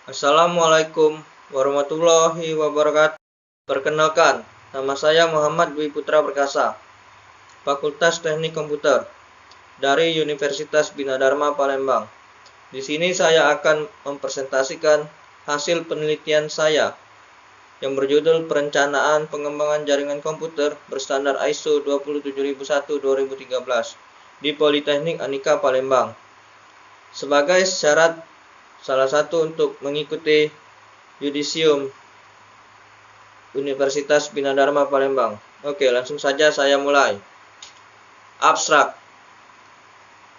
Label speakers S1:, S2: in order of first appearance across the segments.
S1: Assalamualaikum warahmatullahi wabarakatuh. Perkenalkan, nama saya Muhammad Dwi Putra Perkasa, Fakultas Teknik Komputer dari Universitas Bina Dharma Palembang. Di sini saya akan mempresentasikan hasil penelitian saya yang berjudul Perencanaan Pengembangan Jaringan Komputer berstandar ISO 27001-2013 di Politeknik Anika Palembang. Sebagai syarat salah satu untuk mengikuti yudisium Universitas Bina Dharma Palembang. Oke, langsung saja saya mulai. Abstrak.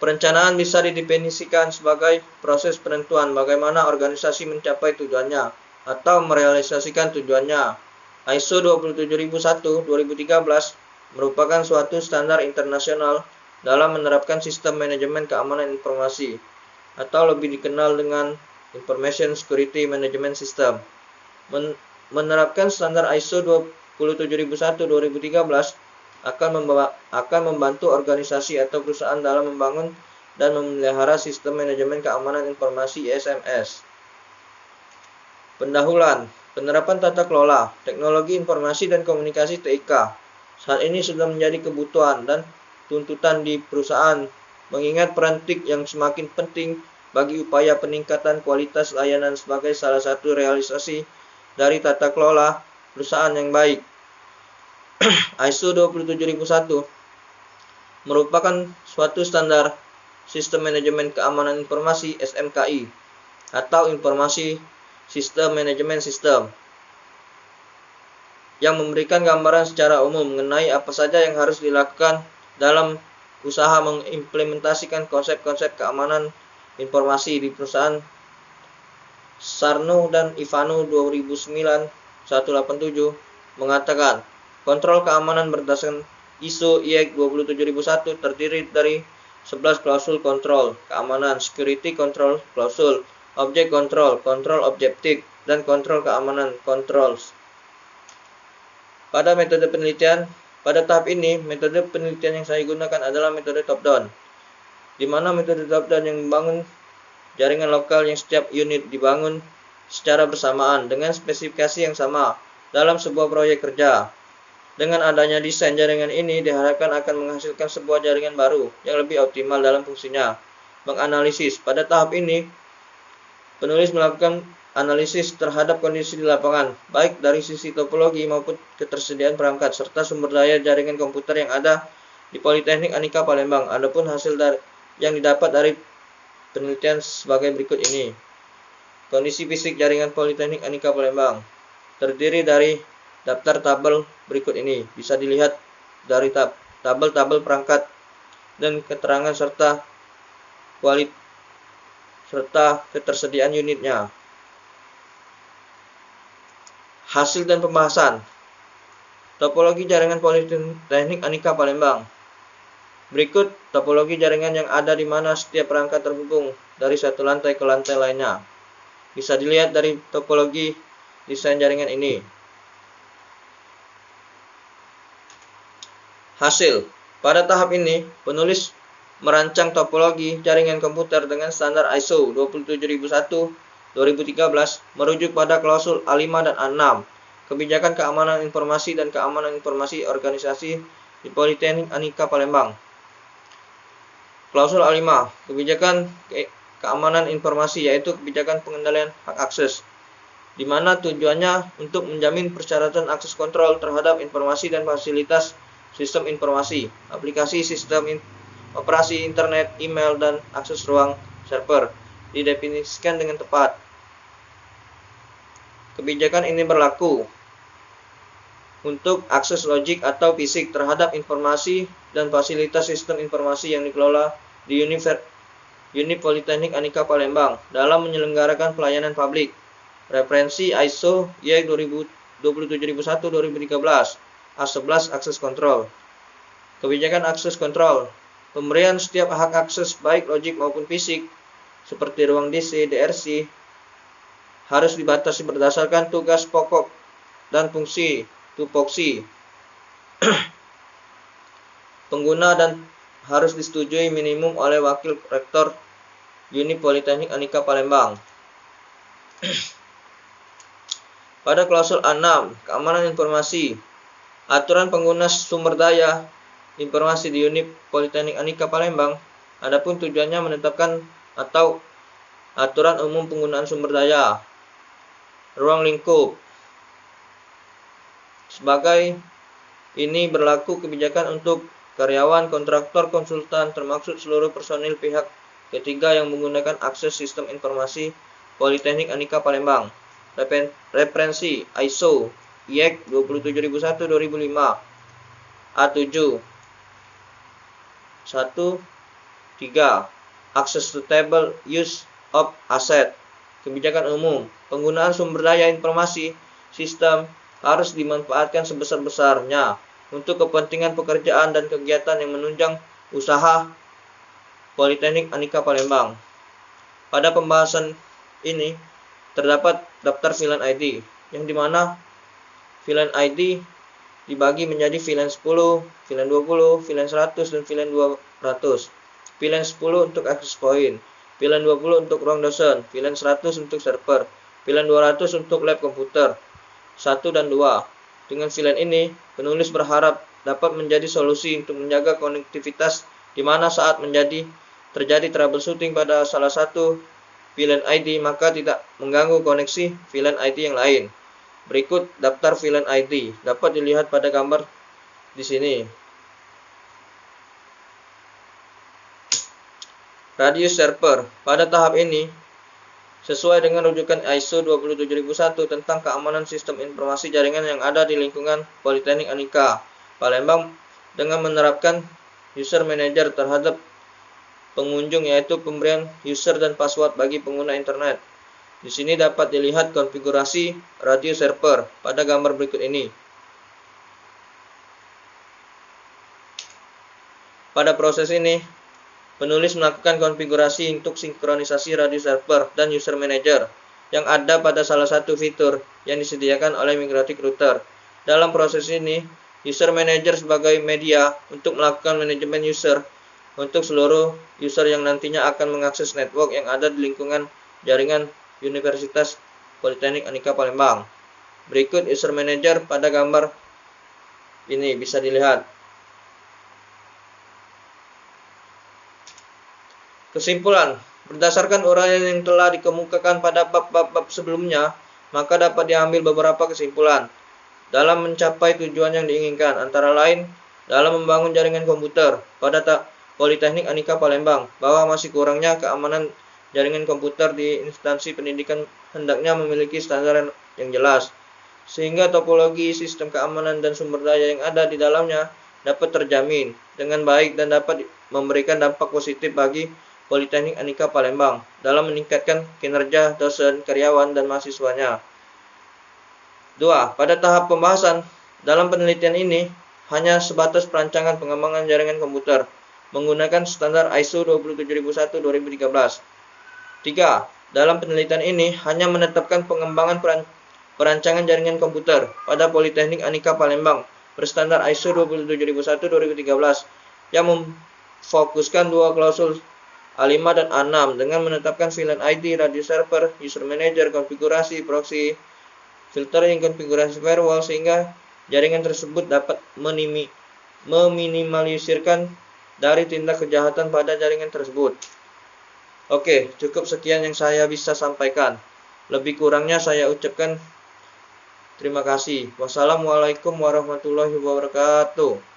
S1: Perencanaan bisa didefinisikan sebagai proses penentuan bagaimana organisasi mencapai tujuannya atau merealisasikan tujuannya. ISO 27001-2013 merupakan suatu standar internasional dalam menerapkan sistem manajemen keamanan informasi atau lebih dikenal dengan Information Security Management System. Menerapkan standar ISO 27001-2013 akan membantu organisasi atau perusahaan dalam membangun dan memelihara sistem manajemen keamanan informasi SMS. Pendahuluan, penerapan tata kelola, teknologi informasi dan komunikasi TIK. Saat ini sudah menjadi kebutuhan dan tuntutan di perusahaan, mengingat peran TIK yang semakin penting bagi upaya peningkatan kualitas layanan sebagai salah satu realisasi dari tata kelola perusahaan yang baik. ISO 27001 merupakan suatu standar sistem manajemen keamanan informasi SMKI atau informasi sistem manajemen sistem yang memberikan gambaran secara umum mengenai apa saja yang harus dilakukan dalam usaha mengimplementasikan konsep-konsep keamanan informasi di perusahaan. Sarno dan Ivano 2009-187 mengatakan kontrol keamanan berdasarkan ISO IEC 27001 terdiri dari 11 klausul kontrol keamanan, security control klausul, object control, control objektif, dan kontrol keamanan controls. Pada tahap ini, metode penelitian yang saya gunakan adalah metode top-down, di mana metode top-down yang membangun jaringan lokal yang setiap unit dibangun secara bersamaan dengan spesifikasi yang sama dalam sebuah proyek kerja. Dengan adanya desain jaringan ini diharapkan akan menghasilkan sebuah jaringan baru yang lebih optimal dalam fungsinya. Menganalisis. Pada tahap ini, penulis melakukan analisis terhadap kondisi di lapangan, baik dari sisi topologi maupun ketersediaan perangkat, serta sumber daya jaringan komputer yang ada di Politeknik Anika Palembang. Adapun hasil yang didapat dari penelitian sebagai berikut ini. Kondisi fisik jaringan Politeknik Anika Palembang terdiri dari daftar tabel berikut ini. Bisa dilihat dari tabel-tabel perangkat dan keterangan serta ketersediaan unitnya. Hasil dan pembahasan. Topologi jaringan Politeknik Anika Palembang. Berikut topologi jaringan yang ada di mana setiap perangkat terhubung dari satu lantai ke lantai lainnya. Bisa dilihat dari topologi desain jaringan ini. Hasil. Pada tahap ini, penulis merancang topologi jaringan komputer dengan standar ISO 27001-2013 merujuk pada klausul A5 dan A6, kebijakan keamanan informasi dan keamanan informasi organisasi di Politeknik Anika Palembang. Klausul A5, kebijakan keamanan informasi, yaitu kebijakan pengendalian hak akses, di mana tujuannya untuk menjamin persyaratan akses kontrol terhadap informasi dan fasilitas sistem informasi, aplikasi sistem operasi internet, email, dan akses ruang server didefinisikan dengan tepat. Kebijakan ini berlaku untuk akses logik atau fisik terhadap informasi dan fasilitas sistem informasi yang dikelola di unit Politeknik Anika Palembang dalam menyelenggarakan pelayanan publik. Referensi ISO IEC 27001-2013 A11 Akses Kontrol. Kebijakan akses kontrol. Pemberian setiap hak akses baik logik maupun fisik seperti ruang DC, DRC harus dibatasi berdasarkan tugas pokok dan fungsi tupoksi pengguna dan harus disetujui minimum oleh wakil rektor unit Politeknik Anika Palembang. Pada klausul A6, keamanan informasi, aturan pengguna sumber daya informasi di unit Politeknik Anika Palembang, adapun tujuannya menetapkan atau aturan umum penggunaan sumber daya, ruang lingkup. Sebagai ini berlaku kebijakan untuk karyawan, kontraktor, konsultan, termasuk seluruh personil pihak ketiga yang menggunakan akses sistem informasi Politeknik Anika Palembang. Referensi ISO IEC 27001-2005 A7 1.3 Access to Table Use of Asset. Kebijakan umum, penggunaan sumber daya informasi sistem harus dimanfaatkan sebesar-besarnya untuk kepentingan pekerjaan dan kegiatan yang menunjang usaha Politeknik Anika Palembang. Pada pembahasan ini terdapat daftar VLAN ID, yang dimana VLAN ID dibagi menjadi VLAN 10, VLAN 20, VLAN 100, dan VLAN 200. VLAN 10 untuk access point, VLAN 20 untuk ruang dosen, VLAN 100 untuk server, VLAN 200 untuk lab komputer 1 dan 2. Dengan VLAN ini, penulis berharap dapat menjadi solusi untuk menjaga konektivitas di mana saat terjadi troubleshooting pada salah satu VLAN ID maka tidak mengganggu koneksi VLAN ID yang lain. Berikut daftar VLAN ID, dapat dilihat pada gambar di sini. Radius server. Pada tahap ini, sesuai dengan rujukan ISO 27001 tentang keamanan sistem informasi jaringan yang ada di lingkungan Politeknik Anika Palembang dengan menerapkan user manager terhadap pengunjung, yaitu pemberian user dan password bagi pengguna internet. Di sini dapat dilihat konfigurasi radio server pada gambar berikut ini. Pada proses ini, penulis melakukan konfigurasi untuk sinkronisasi radio server dan user manager yang ada pada salah satu fitur yang disediakan oleh Migratik Router. Dalam proses ini, user manager sebagai media untuk melakukan manajemen user untuk seluruh user yang nantinya akan mengakses network yang ada di lingkungan jaringan Universitas Politeknik Anika Palembang. Berikut user manager pada gambar ini bisa dilihat. Kesimpulan, berdasarkan uraian yang telah dikemukakan pada bab-bab sebelumnya, maka dapat diambil beberapa kesimpulan dalam mencapai tujuan yang diinginkan, antara lain dalam membangun jaringan komputer pada Politeknik Anika Palembang, bahwa masih kurangnya keamanan jaringan komputer di instansi pendidikan hendaknya memiliki standar yang jelas, sehingga topologi sistem keamanan dan sumber daya yang ada di dalamnya dapat terjamin dengan baik dan dapat memberikan dampak positif bagi Politeknik Anika Palembang dalam meningkatkan kinerja dosen, karyawan, dan mahasiswanya. 2. Pada tahap pembahasan, dalam penelitian ini hanya sebatas perancangan pengembangan jaringan komputer menggunakan standar ISO 27001-2013. 3. Dalam penelitian ini hanya menetapkan pengembangan perancangan jaringan komputer pada Politeknik Anika Palembang berstandar ISO 27001-2013 yang memfokuskan dua klausul A5 dan A6 dengan menetapkan VLAN ID, radio server, user manager, konfigurasi proxy, filtering, konfigurasi firewall, sehingga jaringan tersebut dapat meminimalisirkan dari tindak kejahatan pada jaringan tersebut. Oke, cukup sekian yang saya bisa sampaikan. Lebih kurangnya saya ucapkan terima kasih. Wassalamualaikum warahmatullahi wabarakatuh.